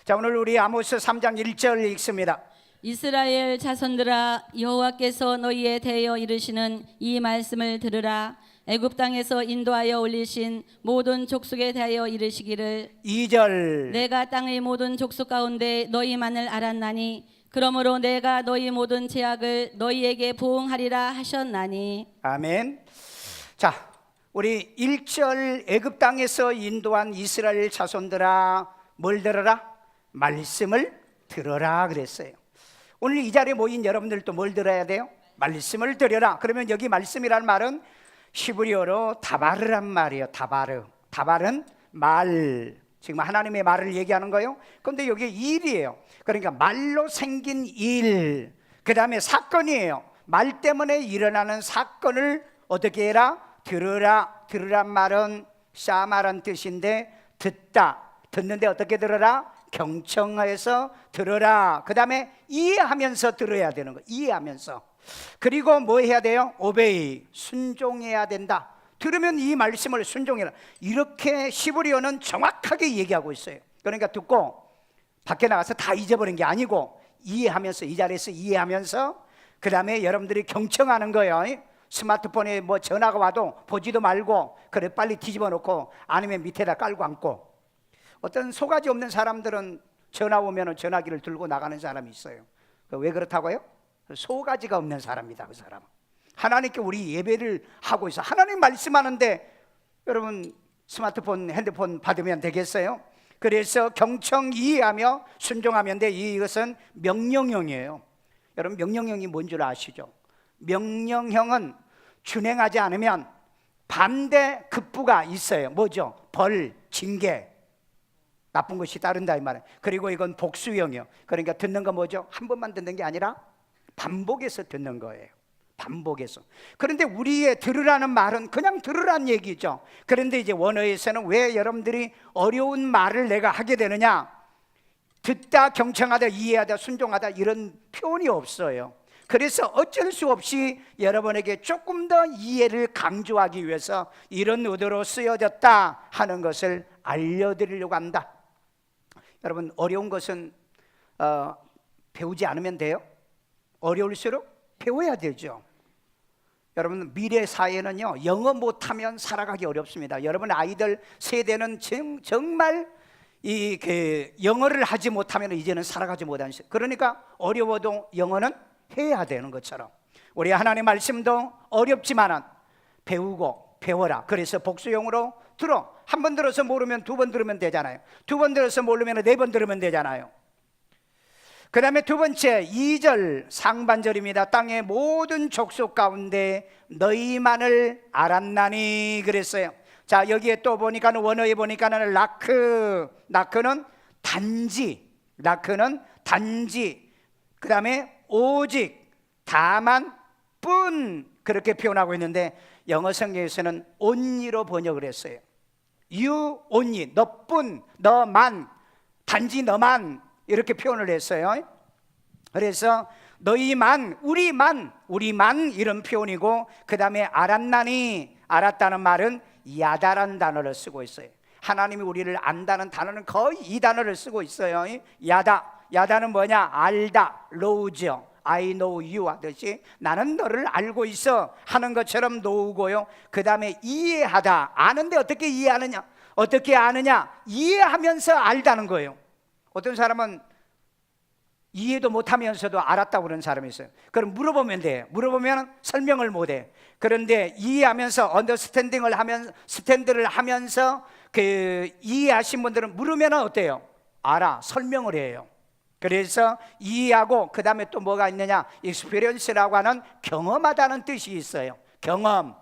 자, 오늘 우리 아모스 3장 1절 읽습니다. 이스라엘 자손들아, 여호와께서 너희에 대하여 이르시는 이 말씀을 들으라. 애굽 땅에서 인도하여 올리신 모든 족속에 대하여 이르시기를 2절 내가 땅의 모든 족속 가운데 너희만을 알았나니 그러므로 내가 너희 모든 죄악을 너희에게 보응하리라 하셨나니. 아멘. 자, 우리 1절 애굽 땅에서 인도한 이스라엘 자손들아 뭘 들어라? 말씀을 들어라 그랬어요. 오늘 이 자리에 모인 여러분들도 뭘 들어야 돼요? 말씀을 들어라. 그러면 여기 말씀이란 말은 히브리어로 다바르란 말이에요. 다바르는 말, 지금 하나님의 말을 얘기하는 거예요. 그런데 여기 일이에요. 그러니까 말로 생긴 일, 그 다음에 사건이에요. 말 때문에 일어나는 사건을 어떻게 해라? 들으란 말은 샤마란 뜻인데 듣는데 어떻게 들어라? 경청해서 들어라. 그 다음에 이해하면서 들어야 되는 거. 이해하면서. 그리고 뭐 해야 돼요? 오베이, 순종해야 된다. 들으면 이 말씀을 순종해라. 이렇게 히브리어는 정확하게 얘기하고 있어요. 그러니까 듣고 밖에 나가서 다 잊어버린 게 아니고 이해하면서, 이 자리에서 이해하면서, 그 다음에 여러분들이 경청하는 거예요. 스마트폰에 뭐 전화가 와도 보지도 말고 그래 빨리 뒤집어 놓고 아니면 밑에다 깔고 앉고. 어떤 소가지 없는 사람들은 전화 오면 전화기를 들고 나가는 사람이 있어요. 왜 그렇다고요? 소가지가 없는 사람이다. 그 사람은 하나님께 우리 예배를 하고 있어. 하나님 말씀하는데 여러분 스마트폰, 핸드폰 받으면 되겠어요? 그래서 경청 이해하며 순종하면 돼. 이것은 명령형이에요. 여러분 명령형이 뭔 줄 아시죠? 명령형은 준행하지 않으면 반대 급부가 있어요. 뭐죠? 벌, 징계, 나쁜 것이 따른다 이 말이에요. 그리고 이건 복수형이요. 그러니까 듣는 거 뭐죠? 한 번만 듣는 게 아니라 반복해서 듣는 거예요. 반복해서. 그런데 우리의 들으라는 말은 그냥 들으란 얘기죠. 그런데 이제 원어에서는 왜 여러분들이 어려운 말을 내가 하게 되느냐? 듣다, 경청하다, 이해하다, 순종하다 이런 표현이 없어요. 그래서 어쩔 수 없이 여러분에게 조금 더 이해를 강조하기 위해서 이런 의도로 쓰여졌다 하는 것을 알려드리려고 한다. 여러분 어려운 것은 배우지 않으면 돼요? 어려울수록 배워야 되죠. 여러분 미래 사회는요 영어 못하면 살아가기 어렵습니다. 여러분 아이들 세대는 정말 영어를 하지 못하면 이제는 살아가지 못하는 시대. 그러니까 어려워도 영어는 해야 되는 것처럼 우리 하나님의 말씀도 어렵지만은 배워라. 그래서 복수용으로 들어. 한 번 들어서 모르면 두 번 들으면 되잖아요. 두 번 들어서 모르면 네 번 들으면 되잖아요. 그 다음에 두 번째 2절 상반절입니다. 땅의 모든 족속 가운데 너희만을 알았나니 그랬어요. 자 여기에 또 보니까는 원어에 보니까는 라크는 단지, 그 다음에 오직, 다만, 뿐 그렇게 표현하고 있는데 영어 성경에서는 only로 번역을 했어요. You only, 너뿐, 너만, 단지 너만 이렇게 표현을 했어요. 그래서 너희만, 우리만 이런 표현이고 그 다음에 알았나니, 알았다는 말은 야다라는 단어를 쓰고 있어요. 하나님이 우리를 안다는 단어는 거의 이 단어를 쓰고 있어요. 야다는 뭐냐? 알다, know죠. I know you 하듯이 나는 너를 알고 있어 하는 것처럼 놓고요. 그 다음에 이해하다, 아는데 어떻게 이해하느냐? 어떻게 아느냐? 이해하면서 알다는 거예요. 어떤 사람은 이해도 못하면서도 알았다고 그러는 사람이 있어요. 그럼 물어보면 돼. 물어보면 설명을 못해. 그런데 이해하면서 스탠드를 하면서 그 이해하신 분들은 물으면 어때요? 알아. 설명을 해요. 그래서 이해하고 그 다음에 또 뭐가 있느냐? experience라고 하는 경험하다는 뜻이 있어요. 경험.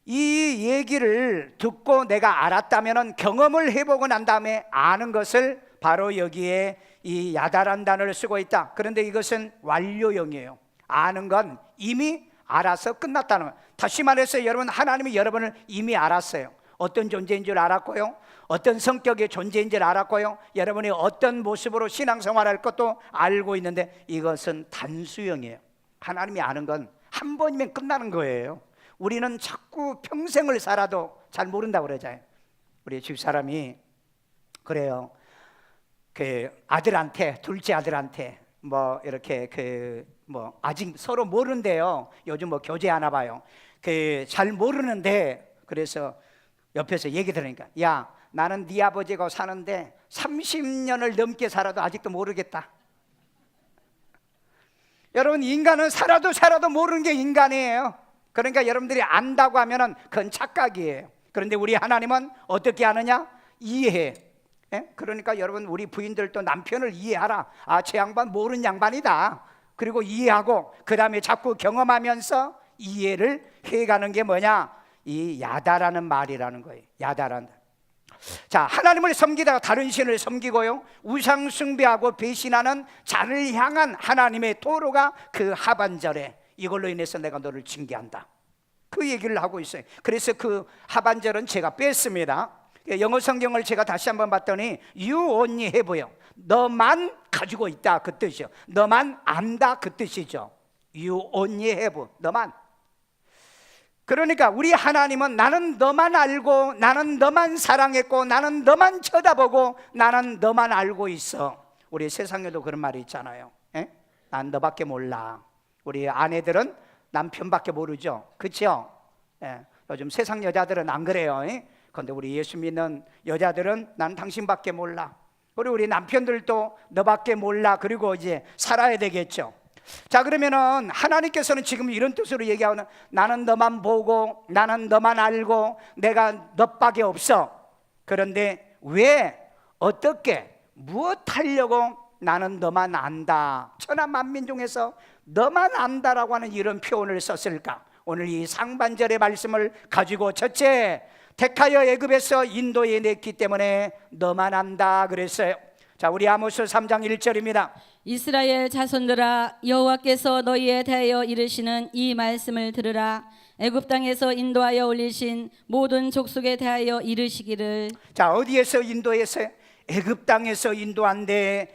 이 얘기를 듣고 내가 알았다면 경험을 해보고 난 다음에 아는 것을 바로 여기에 이 야다란 단어를 쓰고 있다. 그런데 이것은 완료형이에요. 아는 건 이미 알아서 끝났다는 거예요. 다시 말해서 여러분 하나님이 여러분을 이미 알았어요. 어떤 존재인 줄 알았고요, 어떤 성격의 존재인 줄 알았고요, 여러분이 어떤 모습으로 신앙생활할 것도 알고 있는데 이것은 단수형이에요. 하나님이 아는 건 한 번이면 끝나는 거예요. 우리는 자꾸 평생을 살아도 잘 모른다고 그러잖아요. 우리 집사람이 그래요. 그 아들한테, 둘째 아들한테 뭐 이렇게 뭐 아직 서로 모르는데요. 요즘 뭐 교제하나 봐요. 잘 모르는데 그래서 옆에서 얘기 들으니까, 야, 나는 네 아버지가 사는데 30년을 넘게 살아도 아직도 모르겠다. 여러분, 인간은 살아도 모르는 게 인간이에요. 그러니까 여러분들이 안다고 하면은 그건 착각이에요. 그런데 우리 하나님은 어떻게 하느냐? 이해해. 예? 그러니까 여러분, 우리 부인들도 남편을 이해하라. 아, 저 양반 모르는 양반이다. 그리고 이해하고 그 다음에 자꾸 경험하면서 이해를 해가는 게 뭐냐? 이 야다라는 말이라는 거예요. 야다란다. 자, 하나님을 섬기다가 다른 신을 섬기고요, 우상 숭배하고 배신하는 자를 향한 하나님의 도로가 그 하반절에 이걸로 인해서 내가 너를 징계한다, 그 얘기를 하고 있어요. 그래서 그 하반절은 제가 뺐습니다. 영어 성경을 제가 다시 한번 봤더니 You only have요, 너만 가지고 있다, 그 뜻이죠. 너만 안다, 그 뜻이죠. You only have, 너만. 그러니까 우리 하나님은 나는 너만 알고, 나는 너만 사랑했고, 나는 너만 쳐다보고, 나는 너만 알고 있어. 우리 세상에도 그런 말이 있잖아요. 에? 난 너밖에 몰라. 우리 아내들은 남편밖에 모르죠. 그렇죠? 요즘 세상 여자들은 안 그래요. 그런데 우리 예수 믿는 여자들은 난 당신밖에 몰라. 그리고 우리 남편들도 너밖에 몰라. 그리고 이제 살아야 되겠죠. 자, 그러면은 하나님께서는 지금 이런 뜻으로 얘기하는, 나는 너만 보고, 나는 너만 알고, 내가 너밖에 없어. 그런데 왜, 어떻게, 무엇 하려고 나는 너만 안다, 천하 만민 중에서 너만 안다라고 하는 이런 표현을 썼을까? 오늘 이 상반절의 말씀을 가지고, 첫째, 택하여 애굽에서 인도에 냈기 때문에 너만 안다 그랬어요. 자, 우리 아모스 3장 1절입니다. 이스라엘 자손들아, 여호와께서 너희에 대하여 이르시는 이 말씀을 들으라. 애굽 땅에서 인도하여 올리신 모든 족속에 대하여 이르시기를. 자, 어디에서 인도했어요? 애굽 땅에서 인도한데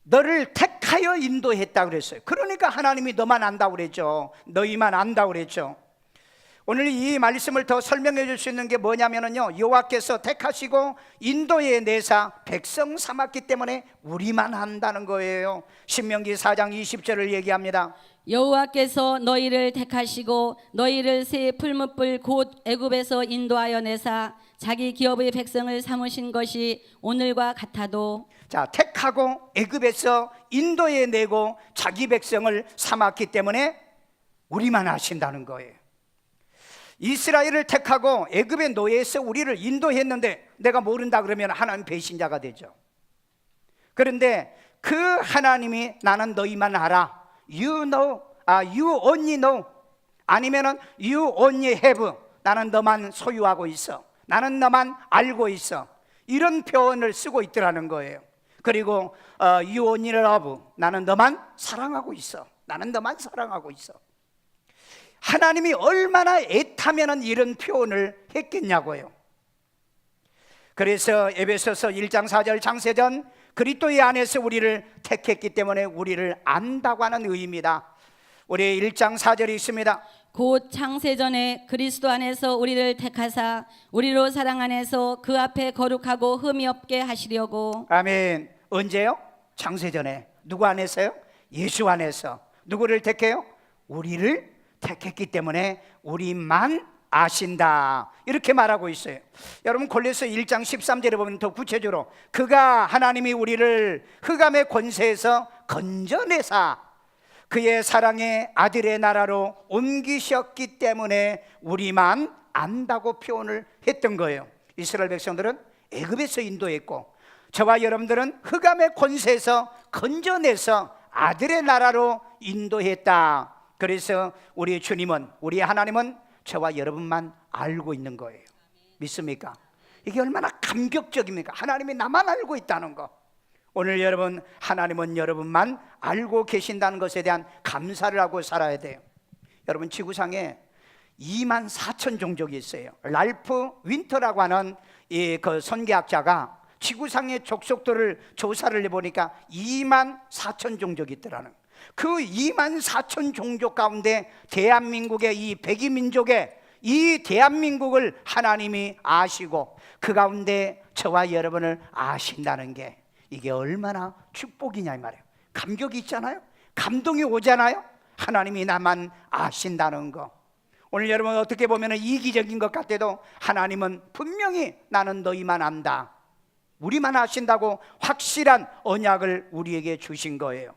너를 택하여 인도했다 그랬어요. 그러니까 하나님이 너만 안다고 그랬죠. 너희만 안다고 그랬죠. 오늘 이 말씀을 더 설명해 줄 수 있는 게 뭐냐면요, 여호와께서 택하시고 인도에 내사 백성 삼았기 때문에 우리만 한다는 거예요. 신명기 4장 20절을 얘기합니다. 여호와께서 너희를 택하시고 너희를 새 풀무불 곧 애굽에서 인도하여 내사 자기 기업의 백성을 삼으신 것이 오늘과 같아도. 자, 택하고 애굽에서 인도에 내고 자기 백성을 삼았기 때문에 우리만 하신다는 거예요. 이스라엘을 택하고 애굽의 노예에서 우리를 인도했는데 내가 모른다 그러면 하나님 배신자가 되죠. 그런데 그 하나님이 나는 너희만 알아, You know, you only know, 아니면은 You only have, 나는 너만 소유하고 있어, 나는 너만 알고 있어, 이런 표현을 쓰고 있더라는 거예요. 그리고 You only love, 나는 너만 사랑하고 있어, 나는 너만 사랑하고 있어. 하나님이 얼마나 애타면은 이런 표현을 했겠냐고요. 그래서 에베소서 1장 4절 창세전 그리스도의 안에서 우리를 택했기 때문에 우리를 안다고 하는 의미다. 우리 1장 4절이 있습니다. 곧 창세전에 그리스도 안에서 우리를 택하사 우리로 사랑 안에서 그 앞에 거룩하고 흠이 없게 하시려고. 아멘. 언제요? 창세전에. 누구 안에서요? 예수 안에서. 누구를 택해요? 우리를 택했기 때문에 우리만 아신다, 이렇게 말하고 있어요. 여러분, 골로새 1장 13절에 보면 더 구체적으로 그가 하나님이 우리를 흑암의 권세에서 건져내사 그의 사랑의 아들의 나라로 옮기셨기 때문에 우리만 안다고 표현을 했던 거예요. 이스라엘 백성들은 애굽에서 인도했고 저와 여러분들은 흑암의 권세에서 건져내서 아들의 나라로 인도했다. 그래서 우리 주님은, 우리 하나님은 저와 여러분만 알고 있는 거예요. 믿습니까? 이게 얼마나 감격적입니까? 하나님이 나만 알고 있다는 거. 오늘 여러분, 하나님은 여러분만 알고 계신다는 것에 대한 감사를 하고 살아야 돼요. 여러분, 지구상에 24,000 종족이 있어요. 랄프 윈터라고 하는 그 선교학자가 지구상의 족속들을 조사를 해보니까 24,000 종족이 있더라는. 그 24,000 종족 가운데 대한민국의 이 백이민족의 이 대한민국을 하나님이 아시고 그 가운데 저와 여러분을 아신다는 게 이게 얼마나 축복이냐 이 말이에요. 감격이 있잖아요. 감동이 오잖아요. 하나님이 나만 아신다는 거. 오늘 여러분 어떻게 보면 이기적인 것 같아도 하나님은 분명히 나는 너희만 안다, 우리만 아신다고 확실한 언약을 우리에게 주신 거예요.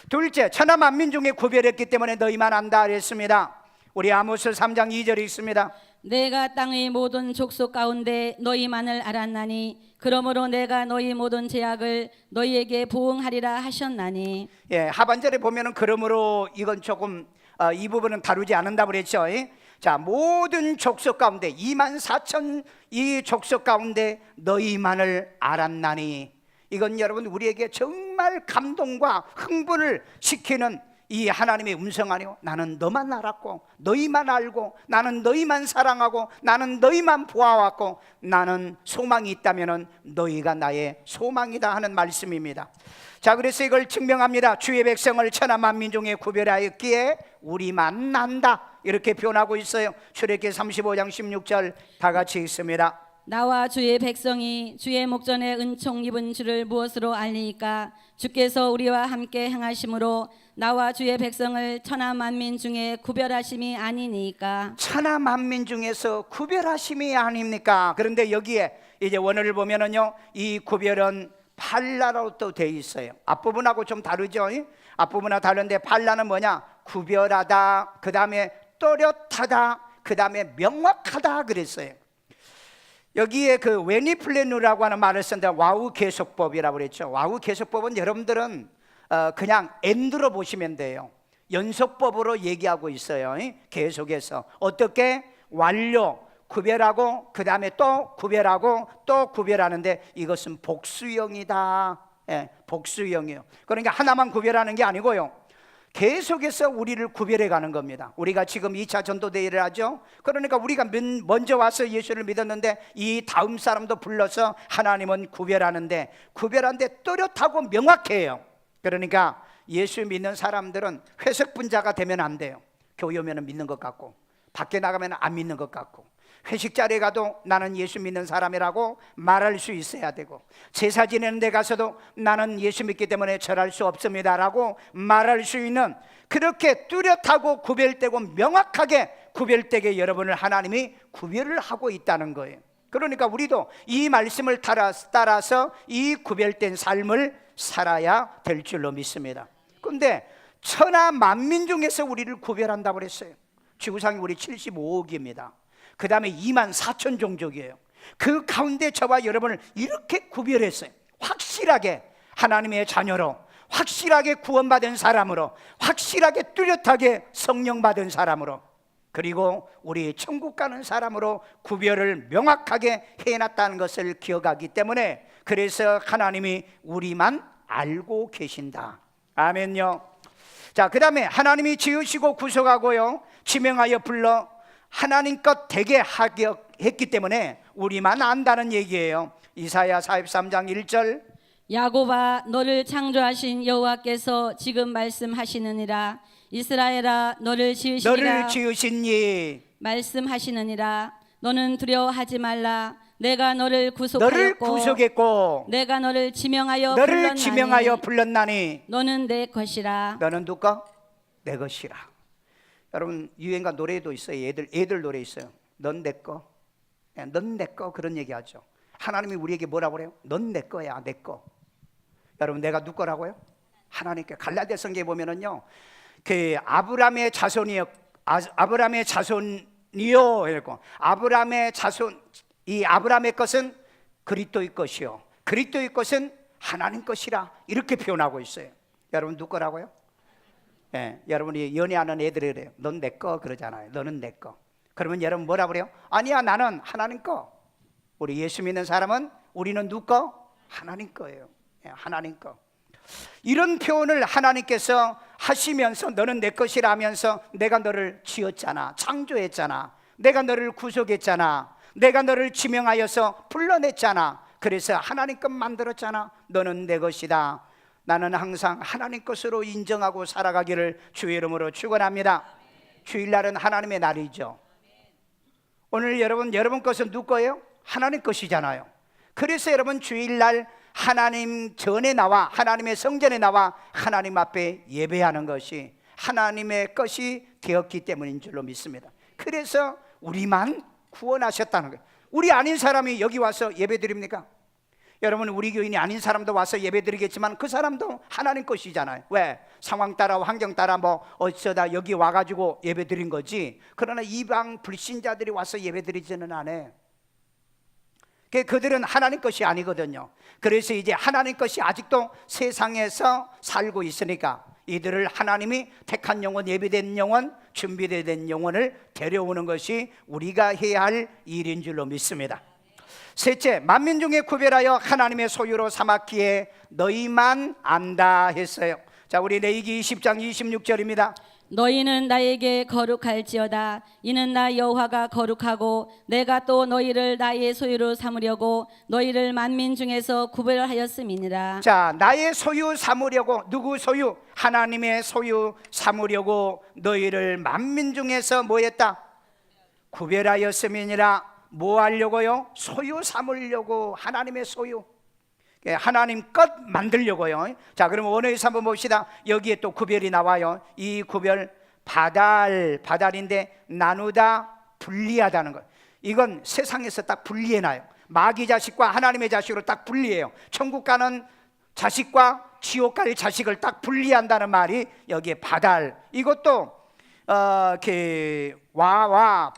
둘째, 천하 만민 중에 구별했기 때문에 너희만 안다 그랬습니다. 우리 아모스 3장 2절에 있습니다. 내가 땅의 모든 족속 가운데 너희만을 알았나니 그러므로 내가 너희 모든 제약을 너희에게 보응하리라 하셨나니. 예, 하반절에 보면은 그러므로 이건 조금 이 부분은 다루지 않는다 그랬죠. 자, 모든 족속 가운데 24,000 이 족속 가운데 너희만을 알았나니. 이건 여러분 우리에게 정말 감동과 흥분을 시키는 이 하나님의 음성 아니요, 나는 너만 알았고 너희만 알고 나는 너희만 사랑하고 나는 너희만 보아왔고 나는 소망이 있다면 너희가 나의 소망이다 하는 말씀입니다. 자, 그래서 이걸 증명합니다. 주의 백성을 천하 만민 중에 구별하였기에 우리만 난다 이렇게 표현하고 있어요. 출애굽기 35장 16절 다 같이 읽습니다. 나와 주의 백성이 주의 목전에 은총 입은 줄을 무엇으로 알리니까 주께서 우리와 함께 행하심으로 나와 주의 백성을 천하 만민 중에 구별하심이 아니니까. 천하 만민 중에서 구별하심이 아닙니까? 그런데 여기에 이제 원어를 보면은요, 이 구별은 팔라로 또 돼 있어요. 앞부분하고 좀 다르죠. 앞부분하고 다른데 팔라는 뭐냐? 구별하다, 그 다음에 또렷하다, 그 다음에 명확하다 그랬어요. 여기에 그 웨니플레누라고 하는 말을 썼는데 와우 계속법이라고 그랬죠. 와우 계속법은 여러분들은 그냥 엔드로 보시면 돼요. 연속법으로 얘기하고 있어요. 계속해서 어떻게 완료, 구별하고 그 다음에 또 구별하고 또 구별하는데 이것은 복수형이다. 예, 복수형이에요. 그러니까 하나만 구별하는 게 아니고요, 계속해서 우리를 구별해 가는 겁니다. 우리가 지금 2차 전도대회를 하죠. 그러니까 우리가 먼저 와서 예수를 믿었는데 이 다음 사람도 불러서 하나님은 구별하는데, 구별하는데 또렷하고 명확해요. 그러니까 예수 믿는 사람들은 회색 분자가 되면 안 돼요. 교회 오면 믿는 것 같고 밖에 나가면 안 믿는 것 같고, 회식 자리에 가도 나는 예수 믿는 사람이라고 말할 수 있어야 되고, 제사 지내는 데 가서도 나는 예수 믿기 때문에 절할 수 없습니다라고 말할 수 있는, 그렇게 뚜렷하고 구별되고 명확하게 구별되게 여러분을 하나님이 구별을 하고 있다는 거예요. 그러니까 우리도 이 말씀을 따라서 이 구별된 삶을 살아야 될 줄로 믿습니다. 그런데 천하 만민 중에서 우리를 구별한다고 그랬어요. 지구상이 우리 75억입니다. 그 다음에 24,000 종족이에요. 그 가운데 저와 여러분을 이렇게 구별했어요. 확실하게 하나님의 자녀로, 확실하게 구원받은 사람으로, 확실하게 뚜렷하게 성령 받은 사람으로, 그리고 우리 천국 가는 사람으로 구별을 명확하게 해놨다는 것을 기억하기 때문에, 그래서 하나님이 우리만 알고 계신다. 아멘요. 자, 그 다음에 하나님이 지으시고 구속하고요, 지명하여 불러 하나님 것 되게 했기 때문에 우리만 안다는 얘기예요. 이사야 43장 1절, 야곱아 너를 창조하신 여호와께서 지금 말씀하시느니라. 이스라엘아 너를 지으시니 말씀하시느니라. 너는 두려워하지 말라. 내가 너를 구속했고 내가 너를 지명하여 불렀나니 너는 내 것이라. 너는 누가? 내 것이라. 여러분 유행가 노래도 있어요. 애들 노래 있어요. 넌 내 거, 넌 내 거, 그런 얘기하죠. 하나님이 우리에게 뭐라고 그래요? 넌 내 거야, 내 거. 여러분 내가 누구 거라고요? 하나님께. 갈라디아 성경에 보면은요, 그 아브라함의 자손이요, 이러고 아브라함의 자손, 이 아브라함의 것은 그리스도의 것이요, 그리스도의 것은 하나님 것이라 이렇게 표현하고 있어요. 여러분 누구 거라고요? 예, 여러분이 연애하는 애들이 그래요. 넌 내 거 그러잖아요. 너는 내 거. 그러면 여러분 뭐라 그래요? 아니야, 나는 하나님 거. 우리 예수 믿는 사람은 우리는 누구 거? 하나님 거예요. 예, 하나님 거. 이런 표현을 하나님께서 하시면서 너는 내 것이라 하면서 내가 너를 지었잖아, 창조했잖아, 내가 너를 구속했잖아, 내가 너를 지명하여서 불러냈잖아. 그래서 하나님 것 만들었잖아. 너는 내 것이다. 나는 항상 하나님 것으로 인정하고 살아가기를 주의 이름으로 축원합니다. 주일날은 하나님의 날이죠. 오늘 여러분 것은 누구 거예요? 하나님 것이잖아요. 그래서 여러분 주일날 하나님 전에 나와 하나님의 성전에 나와 하나님 앞에 예배하는 것이 하나님의 것이 되었기 때문인 줄로 믿습니다. 그래서 우리만 구원하셨다는 거예요. 우리 아닌 사람이 여기 와서 예배드립니까? 여러분, 우리 교인이 아닌 사람도 와서 예배드리겠지만 그 사람도 하나님 것이잖아요. 왜? 상황 따라 환경 따라 뭐 어쩌다 여기 와가지고 예배드린 거지. 그러나 이방 불신자들이 와서 예배드리지는 않아요. 그들은 하나님 것이 아니거든요. 그래서 이제 하나님 것이 아직도 세상에서 살고 있으니까 이들을 하나님이 택한 영혼, 예비된 영혼, 준비된 영혼을 데려오는 것이 우리가 해야 할 일인 줄로 믿습니다. 셋째, 만민 중에 구별하여 하나님의 소유로 삼았기에 너희만 안다 했어요. 자, 우리 레위기 20장 26절입니다. 너희는 나에게 거룩할지어다. 이는 나 여호와가 거룩하고 내가 또 너희를 나의 소유로 삼으려고 너희를 만민 중에서 구별하였음이니라. 자, 나의 소유 삼으려고, 누구 소유? 하나님의 소유 삼으려고 너희를 만민 중에서 뭐 했다? 구별하였음이니라. 뭐 하려고요? 소유 삼으려고. 하나님의 소유, 하나님 것 만들려고요. 자, 그럼 원어에서 한번 봅시다. 여기에 또 구별이 나와요. 이 구별, 바달인데 나누다, 분리하다는 것. 이건 세상에서 딱 분리해놔요. 마귀 자식과 하나님의 자식으로 딱 분리해요. 천국 가는 자식과 지옥 갈 자식을 딱 분리한다는 말이 여기에 바달. 이것도 와와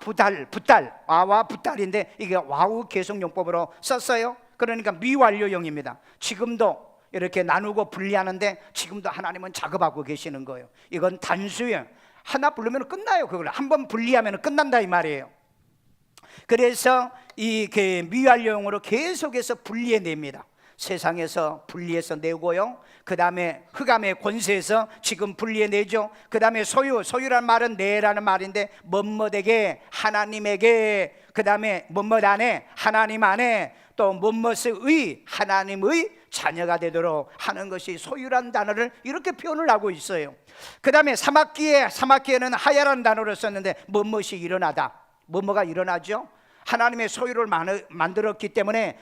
부달인데 이게 와우 계속용법으로 썼어요. 그러니까 미완료형입니다. 지금도 이렇게 나누고 분리하는데 지금도 하나님은 작업하고 계시는 거예요. 이건 단수형. 하나 부르면 끝나요. 그걸 한번 분리하면 끝난다 이 말이에요. 그래서 이 미완료형으로 계속해서 분리해냅니다. 세상에서 분리해서 내고요. 그 다음에 흑암의 권세에서 지금 분리해내죠. 그 다음에 소유란 말은 내라는 말인데 뭐뭐에게, 하나님에게, 그 다음에 뭐뭐 안에, 하나님 안에, 또 뭐뭐의, 하나님의 자녀가 되도록 하는 것이 소유란 단어를 이렇게 표현을 하고 있어요. 그 다음에 사막기에는 하야라는 단어를 썼는데 뭐뭐이 일어나다. 뭐뭐가 일어나죠. 하나님의 소유를 만들었기 때문에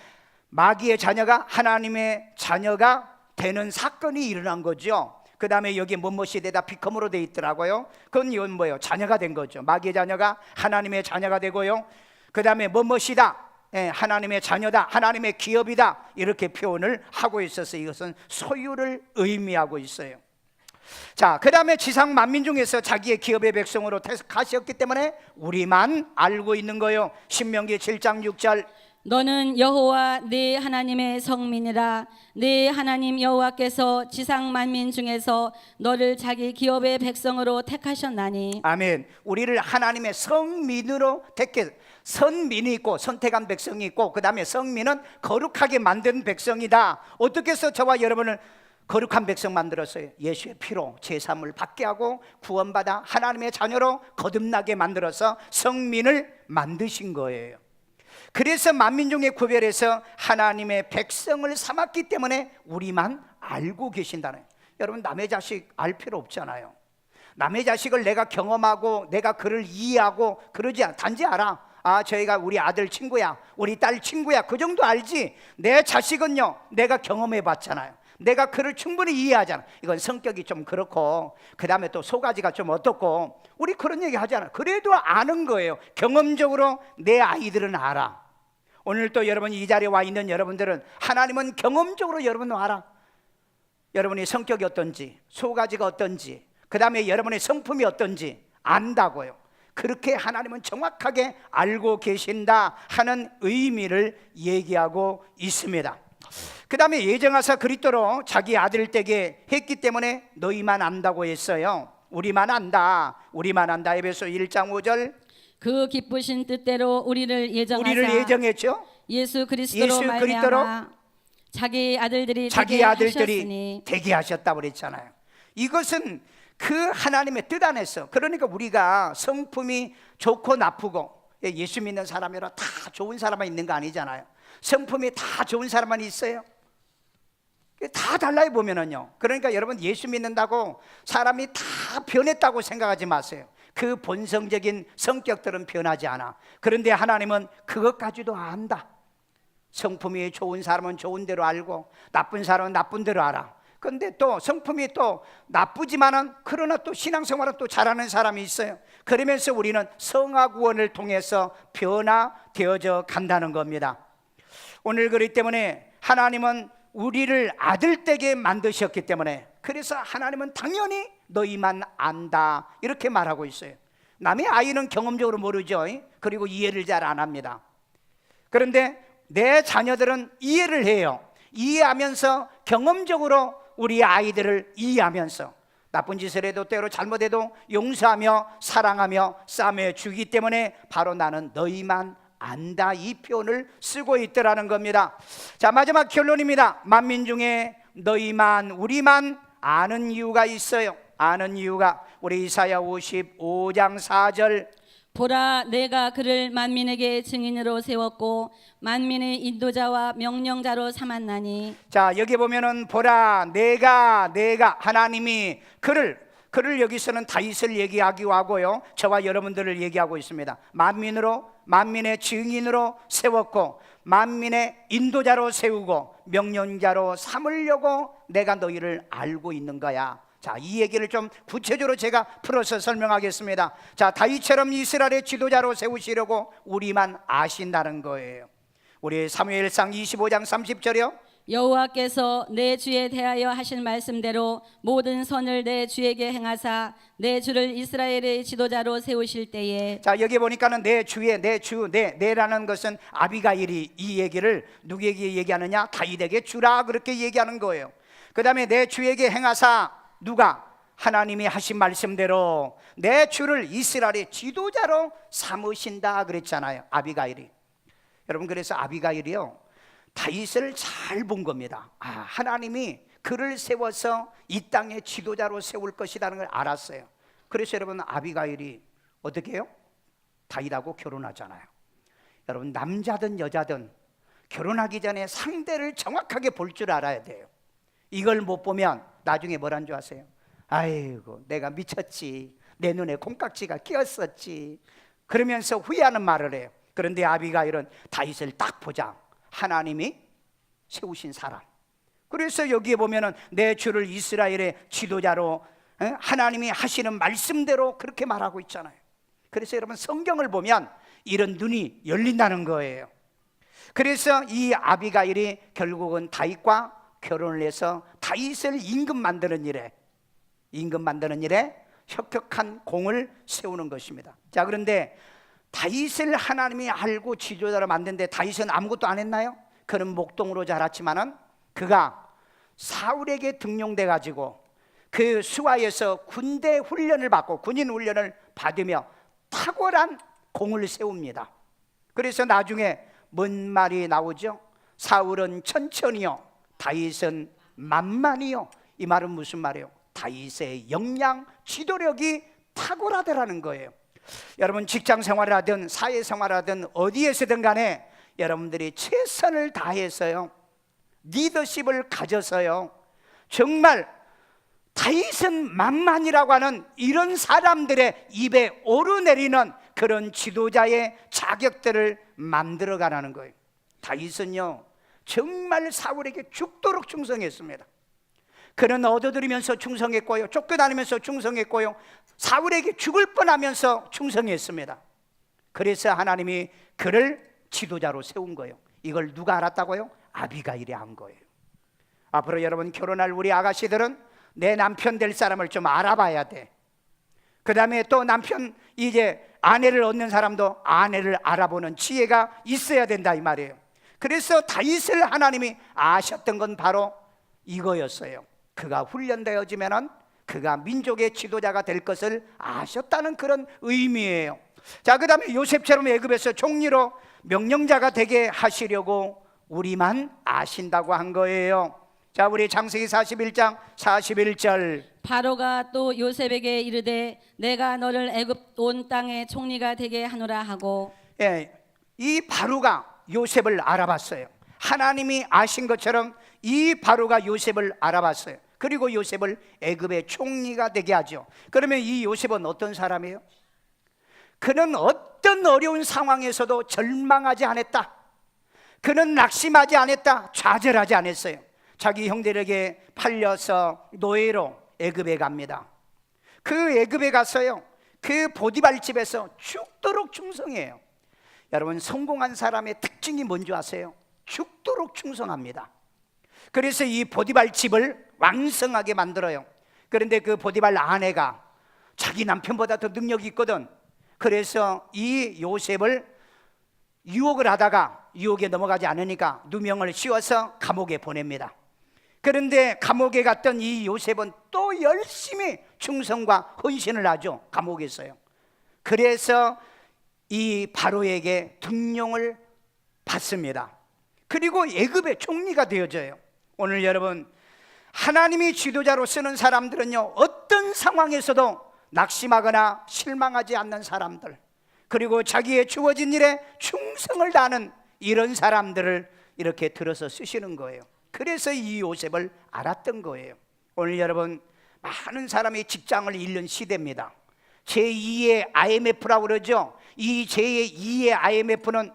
마귀의 자녀가 하나님의 자녀가 되는 사건이 일어난 거죠. 그 다음에 여기 뭐뭇이 되다 비컴으로 돼 있더라고요. 그건 이건 뭐예요? 자녀가 된 거죠. 마귀의 자녀가 하나님의 자녀가 되고요. 그 다음에 뭐뭇이다, 하나님의 자녀다, 하나님의 기업이다, 이렇게 표현을 하고 있어서 이것은 소유를 의미하고 있어요. 자, 그 다음에 지상 만민 중에서 자기의 기업의 백성으로 택하셨기 때문에 우리만 알고 있는 거예요. 신명기 7장 6절. 너는 여호와 네 하나님의 성민이라. 네 하나님 여호와께서 지상 만민 중에서 너를 자기 기업의 백성으로 택하셨나니. 아멘. 우리를 하나님의 성민으로 선민이 있고 선택한 백성이 있고, 그 다음에 성민은 거룩하게 만든 백성이다. 어떻게 해서 저와 여러분을 거룩한 백성 만들었어요? 예수의 피로 제사함을 받게 하고 구원받아 하나님의 자녀로 거듭나게 만들어서 성민을 만드신 거예요. 그래서 만민 중에 구별해서 하나님의 백성을 삼았기 때문에 우리만 알고 계신다는 거예요. 여러분, 남의 자식 알 필요 없잖아요. 남의 자식을 내가 경험하고 내가 그를 이해하고 그러지 않아. 단지 알아. 저희가 우리 아들 친구야, 우리 딸 친구야, 그 정도 알지. 내 자식은요, 내가 경험해 봤잖아요. 내가 그를 충분히 이해하잖아. 이건 성격이 좀 그렇고, 그 다음에 또 소가지가 좀 어떻고, 우리 그런 얘기 하잖아. 그래도 아는 거예요. 경험적으로 내 아이들은 알아. 오늘 또 여러분 이 자리에 와 있는 여러분들은 하나님은 경험적으로 여러분은 알아. 여러분의 성격이 어떤지, 소가지가 어떤지, 그 다음에 여러분의 성품이 어떤지 안다고요. 그렇게 하나님은 정확하게 알고 계신다 하는 의미를 얘기하고 있습니다. 그 다음에 예정하사 그리스도로 자기 아들 떼게 했기 때문에 너희만 안다고 했어요. 우리만 안다, 우리만 안다. 에베소 1장 5절. 그 기쁘신 뜻대로 우리를 예정했죠. 예수 그리스도로 말미암아 자기 아들들이 되게 하셨다고 그랬잖아요. 이것은 그 하나님의 뜻 안에서, 그러니까 우리가 성품이 좋고 나쁘고, 예수 믿는 사람이라 다 좋은 사람만 있는 거 아니잖아요. 성품이 다 좋은 사람만 있어요. 다 달라요 보면은요. 그러니까 여러분, 예수 믿는다고 사람이 다 변했다고 생각하지 마세요. 그 본성적인 성격들은 변하지 않아. 그런데 하나님은 그것까지도 안다. 성품이 좋은 사람은 좋은 대로 알고 나쁜 사람은 나쁜 대로 알아. 근데 또 성품이 또 나쁘지만은 그러나 또 신앙생활은 또 잘하는 사람이 있어요. 그러면서 우리는 성화구원을 통해서 변화되어져 간다는 겁니다. 오늘 그렇기 때문에 하나님은 우리를 아들되게 만드셨기 때문에, 그래서 하나님은 당연히 너희만 안다 이렇게 말하고 있어요. 남의 아이는 경험적으로 모르죠. 그리고 이해를 잘 안 합니다. 그런데 내 자녀들은 이해를 해요. 이해하면서 경험적으로 우리 아이들을 이해하면서 나쁜 짓을 해도 때로 잘못해도 용서하며 사랑하며 싸매 주기 때문에 바로 나는 너희만 안다 이 표현을 쓰고 있더라는 겁니다. 자, 마지막 결론입니다. 만민 중에 너희만 우리만 아는 이유가 있어요. 아는 이유가 우리 이사야 55장 4절 보라, 내가 그를 만민에게 증인으로 세웠고 만민의 인도자와 명령자로 삼았나니. 자, 여기 보면은 보라, 내가 하나님이 그를 여기서는 다윗을 얘기하기도 하고요, 저와 여러분들을 얘기하고 있습니다. 만민의 증인으로 세웠고 만민의 인도자로 세우고 명령자로 삼으려고 내가 너희를 알고 있는 거야. 자, 이 얘기를 좀 구체적으로 제가 풀어서 설명하겠습니다. 자, 다윗처럼 이스라엘의 지도자로 세우시려고 우리만 아신다는 거예요. 우리 사무엘상 25장 30절이요. 여호와께서 내 주에 대하여 하신 말씀대로 모든 선을 내 주에게 행하사 내 주를 이스라엘의 지도자로 세우실 때에. 자, 여기 보니까는 내라는 것은 아비가일이 이 얘기를 누구에게 얘기하느냐? 다윗에게 주라 그렇게 얘기하는 거예요. 그 다음에 내 주에게 행하사, 누가? 하나님이 하신 말씀대로 내 주를 이스라엘의 지도자로 삼으신다 그랬잖아요, 아비가일이. 여러분, 그래서 아비가일이요 다윗을 잘 본 겁니다. 하나님이 그를 세워서 이 땅의 지도자로 세울 것이라는 걸 알았어요. 그래서 여러분, 아비가일이 어떻게 해요? 다윗하고 결혼하잖아요. 여러분, 남자든 여자든 결혼하기 전에 상대를 정확하게 볼 줄 알아야 돼요. 이걸 못 보면 나중에 뭐란 줄 아세요? 아이고, 내가 미쳤지, 내 눈에 콩깍지가 끼었었지, 그러면서 후회하는 말을 해요. 그런데 아비가일은 다윗을 딱 보자, 하나님이 세우신 사람. 그래서 여기에 보면은 내 주를 이스라엘의 지도자로 하나님이 하시는 말씀대로 그렇게 말하고 있잖아요. 그래서 여러분, 성경을 보면 이런 눈이 열린다는 거예요. 그래서 이 아비가일이 결국은 다윗과 결혼을 해서 다윗을 임금 만드는 일에 혁혁한 공을 세우는 것입니다. 자, 그런데 다윗을 하나님이 알고 지도자로 만드는데 다윗은 아무것도 안 했나요? 그는 목동으로 자랐지만은 그가 사울에게 등용돼 가지고 그 수하에서 군대 훈련을 받고 군인 훈련을 받으며 탁월한 공을 세웁니다. 그래서 나중에 뭔 말이 나오죠? 사울은 천천히요, 다윗은 만만히요. 이 말은 무슨 말이에요? 다윗의 역량, 지도력이 탁월하더라는 거예요. 여러분, 직장 생활을 하든 사회 생활을 하든 어디에서든 간에 여러분들이 최선을 다해서요, 리더십을 가져서요, 정말 다윗은 만만이라고 하는 이런 사람들의 입에 오르내리는 그런 지도자의 자격들을 만들어가라는 거예요. 다윗은요 정말 사울에게 죽도록 충성했습니다. 그는 얻어들이면서 충성했고요, 쫓겨다니면서 충성했고요, 사울에게 죽을 뻔하면서 충성했습니다. 그래서 하나님이 그를 지도자로 세운 거예요. 이걸 누가 알았다고요? 아비가일이 안 거예요. 앞으로 여러분 결혼할 우리 아가씨들은 내 남편 될 사람을 좀 알아봐야 돼. 그 다음에 또 남편, 이제 아내를 얻는 사람도 아내를 알아보는 지혜가 있어야 된다 이 말이에요. 그래서 다윗을 하나님이 아셨던 건 바로 이거였어요. 그가 훈련되어지면은 그가 민족의 지도자가 될 것을 아셨다는 그런 의미예요. 자, 그 다음에 요셉처럼 애굽에서 총리로 명령자가 되게 하시려고 우리만 아신다고 한 거예요. 자, 우리 창세기 41장 41절. 바로가 또 요셉에게 이르되 내가 너를 애굽 온 땅의 총리가 되게 하노라 하고. 이 바로가 요셉을 알아봤어요. 하나님이 아신 것처럼 이 바로가 요셉을 알아봤어요. 그리고 요셉을 애굽의 총리가 되게 하죠. 그러면 이 요셉은 어떤 사람이에요? 그는 어떤 어려운 상황에서도 절망하지 않았다. 그는 낙심하지 않았다. 좌절하지 않았어요. 자기 형들에게 팔려서 노예로 애굽에 갑니다. 그 애굽에 가서요, 그 보디발 집에서 죽도록 충성해요. 여러분, 성공한 사람의 특징이 뭔지 아세요? 죽도록 충성합니다. 그래서 이 보디발 집을 왕성하게 만들어요. 그런데 그 보디발 아내가 자기 남편보다 더 능력이 있거든. 그래서 이 요셉을 유혹을 하다가 유혹에 넘어가지 않으니까 누명을 씌워서 감옥에 보냅니다. 그런데 감옥에 갔던 이 요셉은 또 열심히 충성과 헌신을 하죠. 감옥에서요. 그래서 이 바로에게 등용을 받습니다. 그리고 애굽의 총리가 되어져요. 오늘 여러분, 하나님이 지도자로 쓰는 사람들은요, 어떤 상황에서도 낙심하거나 실망하지 않는 사람들, 그리고 자기의 주어진 일에 충성을 다하는 이런 사람들을 이렇게 들어서 쓰시는 거예요. 그래서 이 요셉을 알았던 거예요. 오늘 여러분, 많은 사람이 직장을 잃는 시대입니다. 제2의 IMF라고 그러죠. 이 제2의 IMF는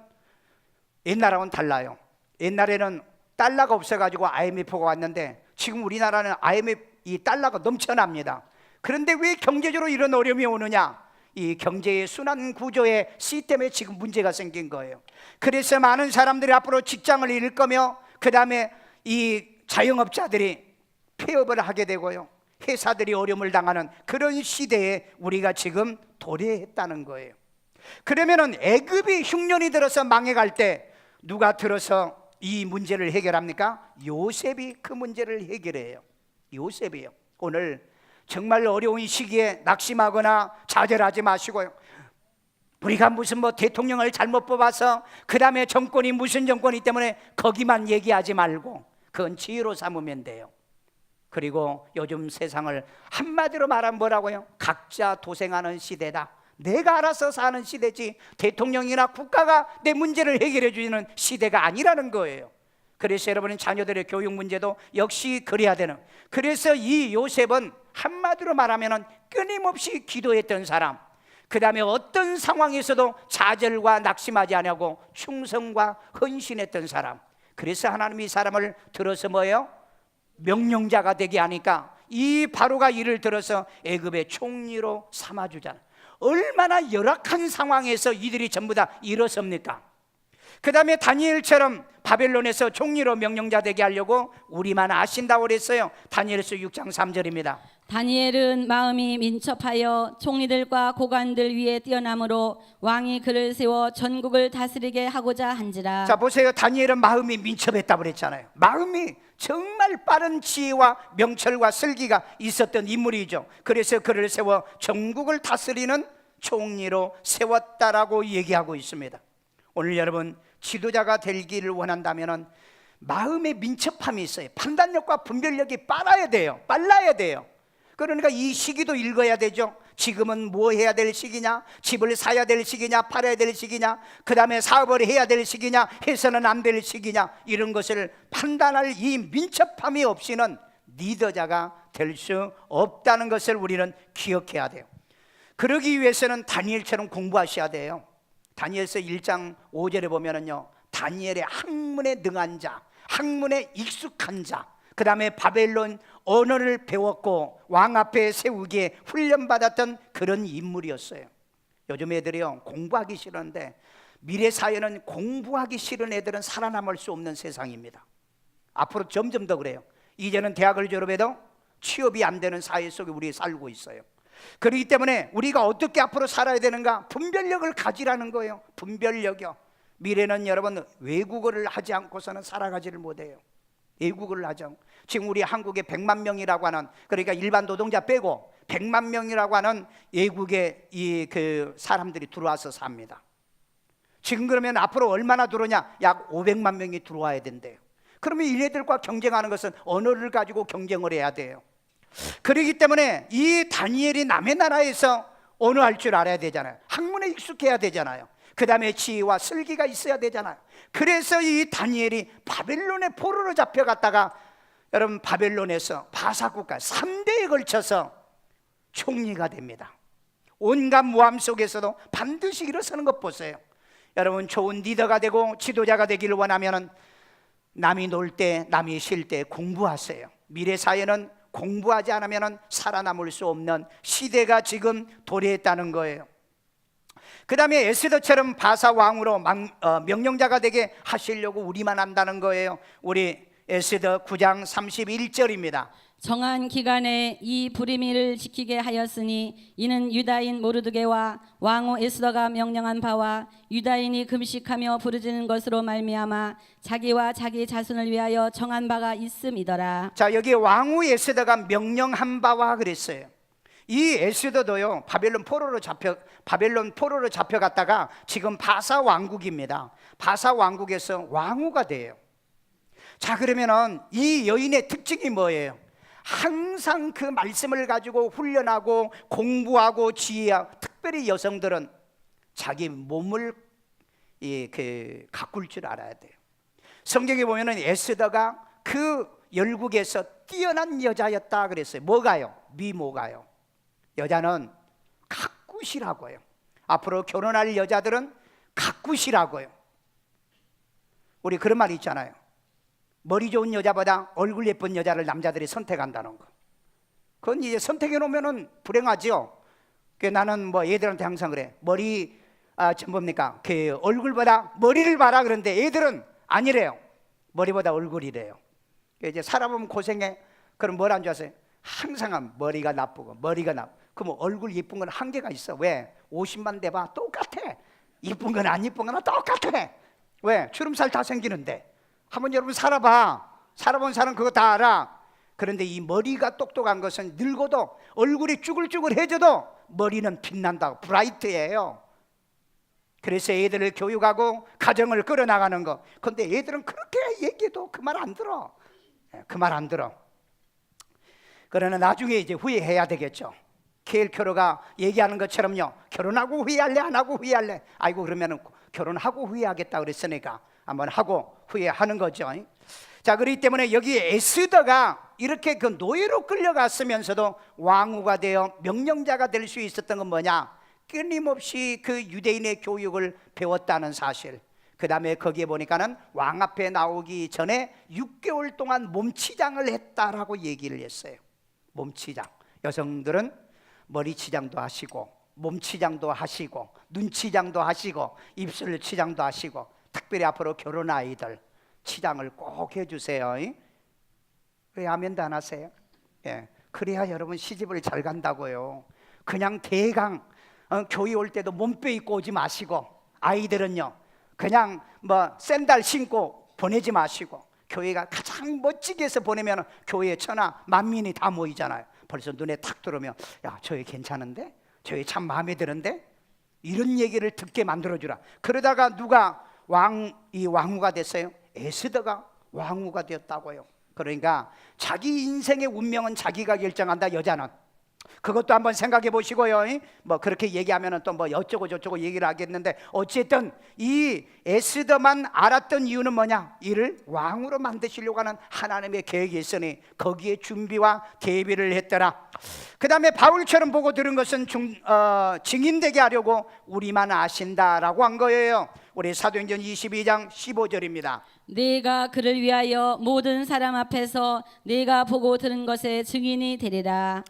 옛날하고는 달라요. 옛날에는 달러가 없어가지고 IMF가 왔는데 지금 우리나라는 IMF, 이 달러가 넘쳐납니다. 그런데 왜 경제적으로 이런 어려움이 오느냐? 이 경제의 순환 구조의 시스템에 지금 문제가 생긴 거예요. 그래서 많은 사람들이 앞으로 직장을 잃을 거며, 그 다음에 이 자영업자들이 폐업을 하게 되고요, 회사들이 어려움을 당하는 그런 시대에 우리가 지금 도래했다는 거예요. 그러면은 애굽이 흉년이 들어서 망해갈 때 누가 들어서 이 문제를 해결합니까? 요셉이 그 문제를 해결해요. 요셉이요. 오늘 정말 어려운 시기에 낙심하거나 좌절하지 마시고요, 우리가 무슨 대통령을 잘못 뽑아서 그 다음에 정권이 무슨 정권이 때문에 거기만 얘기하지 말고 그건 지혜로 삼으면 돼요. 그리고 요즘 세상을 한마디로 말하면 뭐라고요? 각자 도생하는 시대다. 내가 알아서 사는 시대지 대통령이나 국가가 내 문제를 해결해 주는 시대가 아니라는 거예요. 그래서 여러분은 자녀들의 교육 문제도 역시 그래야 되는, 그래서 이 요셉은 한마디로 말하면 끊임없이 기도했던 사람, 그 다음에 어떤 상황에서도 좌절과 낙심하지 않고 충성과 헌신했던 사람. 그래서 하나님이 이 사람을 들어서 뭐예요? 명령자가 되게 하니까 이 바로가 이를 들어서 애굽의 총리로 삼아주잖아요. 얼마나 열악한 상황에서 이들이 전부 다 일어섭니까? 그 다음에 다니엘처럼 바벨론에서 총리로 명령자 되게 하려고 우리만 아신다고 그랬어요. 다니엘서 6장 3절입니다. 다니엘은 마음이 민첩하여 총리들과 고관들 위에 뛰어남으로 왕이 그를 세워 전국을 다스리게 하고자 한지라. 자, 보세요. 다니엘은 마음이 민첩했다고 그랬잖아요. 마음이 정말 빠른 지혜와 명철과 슬기가 있었던 인물이죠. 그래서 그를 세워 전국을 다스리는 총리로 세웠다라고 얘기하고 있습니다. 오늘 여러분, 지도자가 되기를 원한다면 마음의 민첩함이 있어요. 판단력과 분별력이 빨라야 돼요. 그러니까 이 시기도 읽어야 되죠. 지금은 뭐 해야 될 시기냐, 집을 사야 될 시기냐, 팔아야 될 시기냐, 그 다음에 사업을 해야 될 시기냐, 해서는 안 될 시기냐, 이런 것을 판단할 이 민첩함이 없이는 리더자가 될 수 없다는 것을 우리는 기억해야 돼요. 그러기 위해서는 다니엘처럼 공부하셔야 돼요. 다니엘서 1장 5절에 보면은요, 다니엘의 학문에 능한 자, 학문에 익숙한 자, 그 다음에 바벨론 언어를 배웠고 왕 앞에 세우기에 훈련받았던 그런 인물이었어요. 요즘 애들이요, 공부하기 싫은데, 미래 사회는 공부하기 싫은 애들은 살아남을 수 없는 세상입니다. 앞으로 점점 더 그래요. 이제는 대학을 졸업해도 취업이 안 되는 사회 속에 우리 살고 있어요. 그렇기 때문에 우리가 어떻게 앞으로 살아야 되는가? 분별력을 가지라는 거예요. 분별력이요. 미래는 여러분, 외국어를 하지 않고서는 살아가지를 못해요. 외국어를 하죠. 지금 우리 한국에 100만 명이라고 하는, 그러니까 일반 노동자 빼고 100만 명이라고 하는 외국에 그 사람들이 들어와서 삽니다. 지금 그러면 앞으로 얼마나 들어오냐? 약 500만 명이 들어와야 된대요. 그러면 얘네들과 경쟁하는 것은 언어를 가지고 경쟁을 해야 돼요. 그렇기 때문에 이 다니엘이 남의 나라에서 언어할 줄 알아야 되잖아요. 학문에 익숙해야 되잖아요. 그 다음에 지혜와 슬기가 있어야 되잖아요. 그래서 이 다니엘이 바벨론의 포로로 잡혀갔다가, 여러분, 바벨론에서 바사국가 3대에 걸쳐서 총리가 됩니다. 온갖 모함 속에서도 반드시 일어서는 것 보세요. 여러분 좋은 리더가 되고 지도자가 되기를 원하면 남이 놀 때 남이 쉴 때 공부하세요. 미래 사회는 공부하지 않으면 살아남을 수 없는 시대가 지금 도래했다는 거예요. 그 다음에 에스더처럼 바사 왕으로 명령자가 되게 하시려고 우리만 한다는 거예요. 우리 에스더 9장 31절입니다. 정한 기간에 이 불의미를 지키게 하였으니 이는 유다인 모르드게와 왕후 에스더가 명령한 바와 유다인이 금식하며 부르짖는 것으로 말미암아 자기와 자기 자손을 위하여 정한 바가 있음이더라. 자, 여기 왕후 에스더가 명령한 바와 그랬어요. 이 에스더도요 바벨론 포로로 잡혀갔다가 지금 바사 왕국입니다. 바사 왕국에서 왕후가 돼요. 자, 그러면은 이 여인의 특징이 뭐예요? 항상 그 말씀을 가지고 훈련하고 공부하고 지혜하고, 특별히 여성들은 자기 몸을 가꿀 줄 알아야 돼요. 성경에 보면은 에스더가 그 열국에서 뛰어난 여자였다 그랬어요. 뭐가요? 미모가요. 여자는 가꾸시라고요. 앞으로 결혼할 여자들은 가꾸시라고요. 우리 그런 말 있잖아요. 머리 좋은 여자보다 얼굴 예쁜 여자를 남자들이 선택한다는 거. 그건 이제 선택해 놓으면은 불행하죠. 나는 뭐 애들한테 항상 그래. 그 얼굴보다 머리를 봐라 그런데 애들은 아니래요. 머리보다 얼굴이래요. 이제 살아보면 고생해. 그럼 뭘 안 좋아하세요? 항상 머리가 나쁘고 머리가 그럼 얼굴 예쁜 건 한계가 있어. 왜? 50만 대봐 똑같아. 예쁜 건 안 예쁜 거나 똑같아. 왜? 주름살 다 생기는데. 한번 여러분 살아본 사람 그거 다 알아. 그런데 이 머리가 똑똑한 것은 늙어도 얼굴이 쭈글쭈글해져도 머리는 빛난다고, 브라이트예요. 그래서 애들을 교육하고 가정을 끌어나가는 거. 근데 애들은 그렇게 얘기해도 그 말 안 들어. 그 말 안 들어. 그러나 나중에 이제 후회해야 되겠죠. 케일 켜로가 얘기하는 것처럼요, 결혼하고 후회할래 안 하고 후회할래? 아이고 그러면은 결혼하고 후회하겠다 그랬으니까 한번 하고 후회하는 거죠. 자, 그렇기 때문에 여기 에스더가 이렇게 그 노예로 끌려갔으면서도 왕후가 되어 명령자가 될 수 있었던 건 뭐냐? 끊임없이 그 유대인의 교육을 배웠다는 사실. 그 다음에 거기에 보니까는 왕 앞에 나오기 전에 6개월 동안 몸치장을 했다라고 얘기를 했어요. 몸치장. 여성들은 머리치장도 하시고 몸치장도 하시고 눈치장도 하시고 입술 치장도 하시고, 특별히 앞으로 결혼 아이들 치장을 꼭 해주세요. 왜 아멘도 안 하세요? 예, 그래야 여러분 시집을 잘 간다고요. 그냥 대강 교회 올 때도 몸빼 입고 오지 마시고, 아이들은요 그냥 뭐 샌들 신고 보내지 마시고, 교회가 가장 멋지게 해서 보내면 교회에 천하 만민이 다 모이잖아요. 벌써 눈에 탁 들어오면 야, 저애 괜찮은데? 저애 참 마음에 드는데? 이런 얘기를 듣게 만들어주라. 그러다가 누가 왕후가 됐어요? 에스더가 왕후가 되었다고요. 그러니까 자기 인생의 운명은 자기가 결정한다, 여자는. 그것도 한번 생각해 보시고요. 뭐 그렇게 얘기하면 또 뭐 어쩌고 저쩌고 얘기를 하겠는데, 어쨌든 이 에스더만 알았던 이유는 뭐냐? 이를 왕으로 만드시려고 하는 하나님의 계획이 있으니 거기에 준비와 대비를 했더라. 그 다음에 바울처럼 보고 들은 것은 증인되게 하려고 우리만 아신다라고 한 거예요. 우리 사도행전 22장 15절입니다. 내가 그를 위하여 모든 사람 앞에서 내가 보고 들은 것의 증인이 되리라.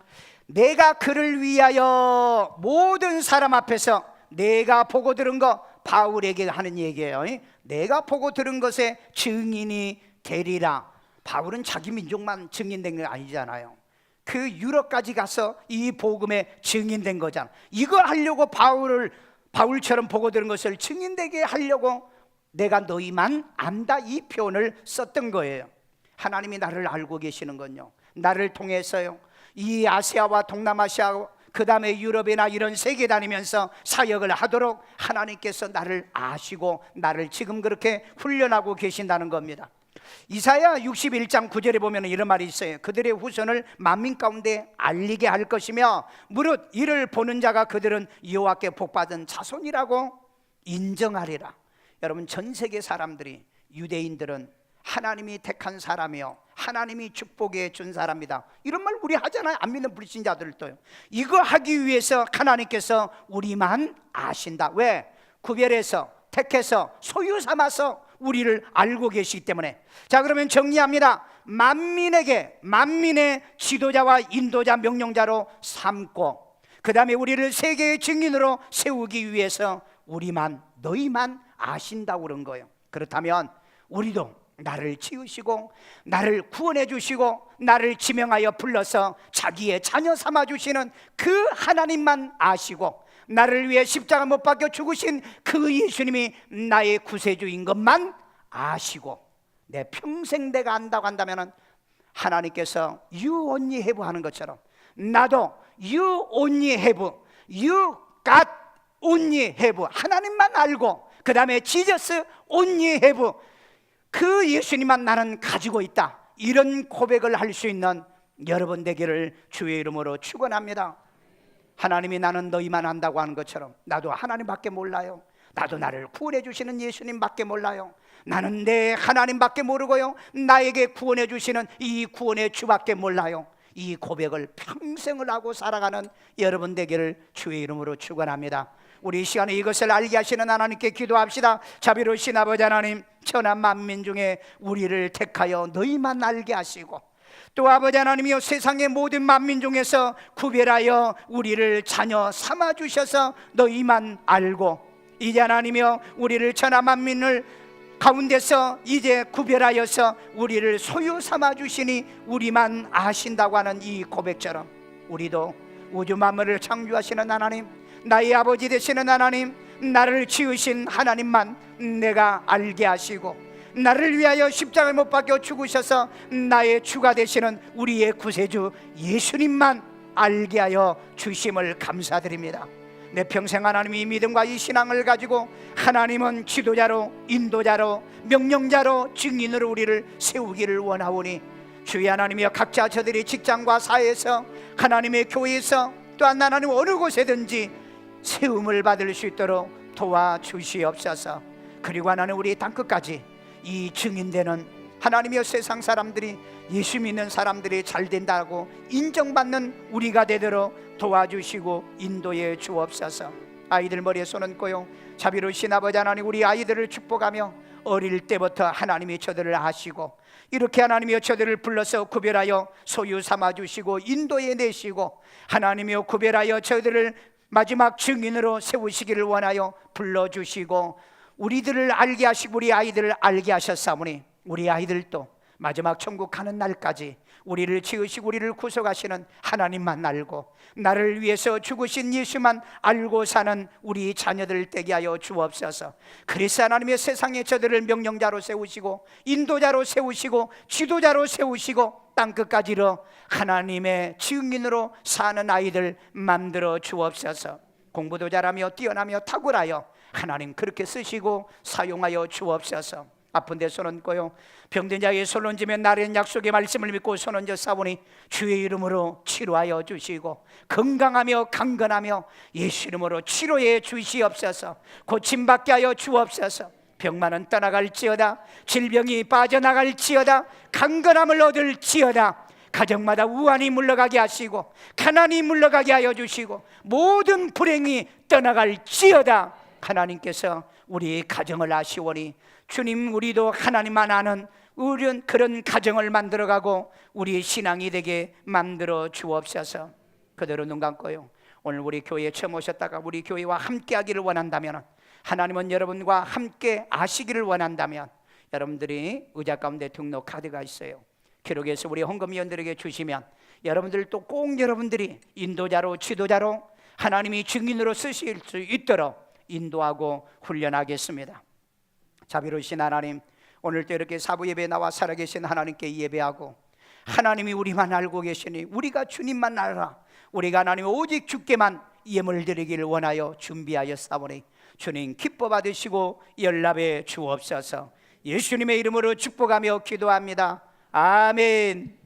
내가 그를 위하여 모든 사람 앞에서 내가 보고 들은 거, 바울에게 하는 얘기예요. 내가 보고 들은 것의 증인이 되리라. 바울은 자기 민족만 증인된 게 아니잖아요. 그 유럽까지 가서 이 복음에 증인된 거잖아. 이거 하려고 바울처럼 보고 들은 것을 증인되게 하려고 내가 너희만 안다, 이 표현을 썼던 거예요. 하나님이 나를 알고 계시는 건요, 나를 통해서요, 이 아시아와 동남아시아, 그 다음에 유럽이나 이런 세계 다니면서 사역을 하도록 하나님께서 나를 아시고 나를 지금 그렇게 훈련하고 계신다는 겁니다. 이사야 61장 9절에 보면 이런 말이 있어요. 그들의 후손을 만민 가운데 알리게 할 것이며 무릇 이를 보는 자가 그들은 여호와께 복받은 자손이라고 인정하리라. 여러분, 전 세계 사람들이, 유대인들은 하나님이 택한 사람이요, 하나님이 축복해 준 사람이다, 이런 말 우리 하잖아요. 안 믿는 불신자들도요. 이거 하기 위해서 하나님께서 우리만 아신다. 왜? 구별해서 택해서 소유 삼아서 우리를 알고 계시기 때문에, 자, 그러면 정리합니다. 만민의 지도자와 인도자, 명령자로 삼고, 그 다음에 우리를 세계의 증인으로 세우기 위해서 우리만, 너희만 아신다고 그런 거예요. 그렇다면 우리도 나를 지으시고 나를 구원해 주시고 나를 지명하여 불러서 자기의 자녀 삼아 주시는 그 하나님만 아시고, 나를 위해 십자가 못 박혀 죽으신 그 예수님이 나의 구세주인 것만 아시고, 내 평생 내가 안다고 한다면 하나님께서 You only have 하는 것처럼 나도 You only have, You got only have, 하나님만 알고, 그 다음에 Jesus only have, 그 예수님만 나는 가지고 있다, 이런 고백을 할 수 있는 여러분 되기를 주의 이름으로 축원합니다. 하나님이 나는 너희만 안다고 하는 것처럼 나도 하나님밖에 몰라요. 나도 나를 구원해 주시는 예수님밖에 몰라요. 나는 내 하나님밖에 모르고요, 나에게 구원해 주시는 이 구원의 주밖에 몰라요. 이 고백을 평생을 하고 살아가는 여러분 되기를 주의 이름으로 축원합니다. 우리 이 시간에 이것을 알게 하시는 하나님께 기도합시다. 자비로우신 아버지 하나님, 천한 만민 중에 우리를 택하여 너희만 알게 하시고, 또 아버지 하나님이여 세상의 모든 만민 중에서 구별하여 우리를 자녀 삼아 주셔서 너희만 알고, 이제 하나님이여 우리를 천하 만민을 가운데서 이제 구별하여서 우리를 소유 삼아 주시니 우리만 아신다고 하는 이 고백처럼, 우리도 우주 만물을 창조하시는 하나님, 나의 아버지 되시는 하나님, 나를 지으신 하나님만 내가 알게 하시고, 나를 위하여 십자가에 못 박혀 죽으셔서 나의 주가 되시는 우리의 구세주 예수님만 알게 하여 주심을 감사드립니다. 내 평생 하나님이 이 믿음과 이 신앙을 가지고 하나님은 지도자로, 인도자로, 명령자로, 증인으로 우리를 세우기를 원하오니, 주의 하나님이여 각자 저들이 직장과 사회에서, 하나님의 교회에서, 또한 하나님 어느 곳에든지 세움을 받을 수 있도록 도와주시옵소서. 그리고 하나님 우리 땅끝까지 이 증인되는 하나님이여 세상 사람들이, 예수 믿는 사람들이 잘 된다고 인정받는 우리가 되도록 도와주시고 인도해 주옵소서. 아이들 머리에 손 얹고요, 자비로우신 아버지 하나님, 우리 아이들을 축복하며 어릴 때부터 하나님이 저들을 아시고 이렇게 하나님이여 저들을 불러서 구별하여 소유 삼아 주시고 인도해 내시고, 하나님이여 구별하여 저들을 마지막 증인으로 세우시기를 원하여 불러주시고 우리들을 알게 하시고 우리 아이들을 알게 하셨사오니, 우리 아이들도 마지막 천국 가는 날까지 우리를 지으시고 우리를 구속하시는 하나님만 알고, 나를 위해서 죽으신 예수만 알고 사는 우리 자녀들 되게 하여 주옵소서. 그리스도 하나님의 세상에 저들을 명령자로 세우시고 인도자로 세우시고 지도자로 세우시고 땅끝까지로 하나님의 증인으로 사는 아이들 만들어 주옵소서. 공부도 잘하며 뛰어나며 탁월하여 하나님 그렇게 쓰시고 사용하여 주옵소서. 아픈 데 손 얹고요, 병든 자에게 손 얹으면 나른 약속의 말씀을 믿고 손 얹어 싸우니 주의 이름으로 치료하여 주시고, 건강하며 강건하며 예수 이름으로 치료해 주시옵소서. 고침받게 하여 주옵소서. 병만은 떠나갈지어다, 질병이 빠져나갈지어다, 강건함을 얻을지어다, 가정마다 우환이 물러가게 하시고 가난이 물러가게 하여 주시고 모든 불행이 떠나갈지어다. 하나님께서 우리 가정을 아시오니 주님, 우리도 하나님만 아는 그런 가정을 만들어가고 우리의 신앙이 되게 만들어 주옵소서. 그대로 눈 감고요, 오늘 우리 교회에 처음 오셨다가 우리 교회와 함께 하기를 원한다면, 하나님은 여러분과 함께 아시기를 원한다면 여러분들이 의자 가운데 등록 카드가 있어요. 기록해서 우리 헌금위원들에게 주시면 여러분들도 꼭 여러분들이 인도자로 지도자로 하나님이 증인으로 쓰실 수 있도록 인도하고 훈련하겠습니다. 자비로우신 하나님, 오늘도 이렇게 사부 예배에 나와 살아계신 하나님께 예배하고, 하나님이 우리만 알고 계시니 우리가 주님만 알아, 우리가 하나님 오직 주께만 예물 드리기를 원하여 준비하였사오니 주님 기뻐 받으시고 연락해 주옵소서. 예수님의 이름으로 축복하며 기도합니다. 아멘.